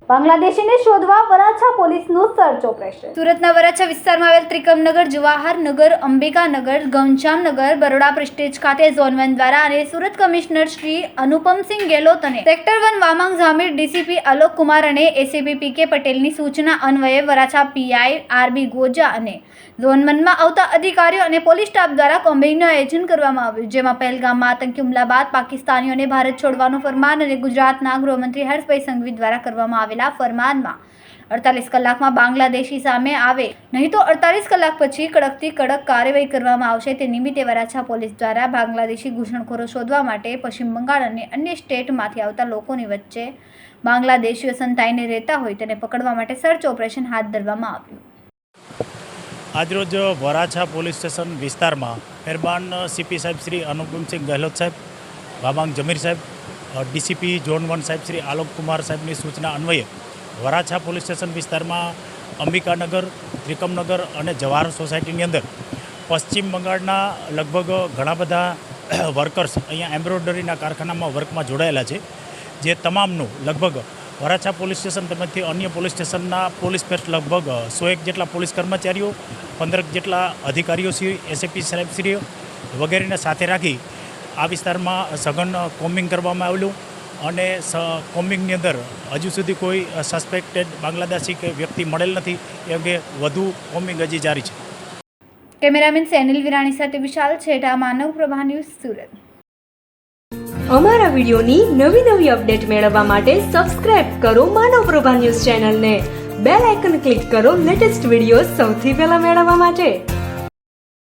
બાંગ્લાદેશીને શોધવા વરાછા પોલીસનું search operation. સુરતના વરાછા વિસ્તારમાં આવેલ ત્રિકમનગર, જવાહરનગર, અંબિકાનગર, ઘનશ્યામનગર, બરોડા પ્રેસ્ટીજ ખાતે ઝોન 1 દ્વારા અને સુરત કમિશનર શ્રી અનુપમસિંહ ગેહલોત અને સેક્ટર 1 વામાંગ ઝામીર ડીસીપી આલોક કુમાર અને એસીપી પીકે પટેલની સૂચના અન્વયે વરાછા પીઆઈ આરબી ગોજા અને ઝોન 1 માં આવતા અધિકારીઓ અને પોલીસ સ્ટાફ દ્વારા કોમ્બિંગનું આયોજન કરવામાં આવ્યું, જેમાં પહેલગામમાં આતંકી હુમલા બાદ પાકિસ્તાનીઓને ભારત છોડવાનું ફરમાન અને ગુજરાતના ગૃહમંત્રી હર્ષભાઈ સંઘવી દ્વારા કરવામાં આવેલા ફરમાનમાં 48 કલાકમાં બાંગ્લાદેશી સામે આવે નહીં તો 48 કલાક પછી કડકથી કડક કાર્યવાહી કરવામાં આવશે. તે નિમિત્તે વરાછા પોલીસ દ્વારા બાંગ્લાદેશી ઘૂસણખોરો શોધવા માટે પશ્ચિમ બંગાળ અને અન્ય સ્ટેટમાંથી આવતા લોકોની વચ્ચે બાંગ્લાદેશીઓ સંતાઈને રહેતા હોય તેને પકડવા માટે સર્ચ ઓપરેશન હાથ ધરવામાં આવ્યું. આજરોજ વરાછા પોલીસ સ્ટેશન વિસ્તારમાં મહેરબાન સીપી સાહેબ શ્રી અનુપમસિંહ ગેહલોત સાહેબ, વામાંગ ઝમીર સાહેબ, ડીસીપી ઝોન 1 સાહેબ શ્રી આલોક કુમાર સાહેબની સૂચના અન્વયે વરાછા પોલીસ સ્ટેશન વિસ્તારમાં અંબિકાનગર, ત્રિકમનગર અને જવાહર સોસાયટીની અંદર પશ્ચિમ બંગાળના લગભગ ઘણા બધા વર્કર્સ અહીંયા એમ્બ્રોઇડરીના કારખાનામાં વર્કમાં જોડાયેલા છે, જે તમામનું લગભગ વરાછા પોલીસ સ્ટેશન તેમજથી અન્ય પોલીસ સ્ટેશનના પોલીસ ફોર્સ લગભગ 101 જેટલા પોલીસ કર્મચારીઓ, 15 જેટલા અધિકારીઓ શ્રી એસએપી સાહેબશ્રીઓ વગેરેને સાથે રાખી આ વિસ્તારમાં સઘન કોમ્બિંગ કરવામાં આવેલું અને કોમ્બિંગની અંદર હજુ સુધી કોઈ સસ્પેક્ટેડ બાંગ્લાદેશી કે વ્યક્તિ મળેલ નથી. એ અંગે વધુ કોમ્બિંગ હજી જારી છે. કેમેરામેન સેનિલ વિરાણી સાથે વિશાલ છેટા, માનવ પ્રભા ન્યૂઝ, સુરત. અમારા વિડીયોની નવી અપડેટ મેળવવા માટે સબસ્ક્રાઇબ કરો માનવ પ્રભા ન્યૂઝ ચેનલને. બેલ આઇકન ક્લિક કરો લેટેસ્ટ વિડીયો સૌથી પહેલા મેળવવા માટે.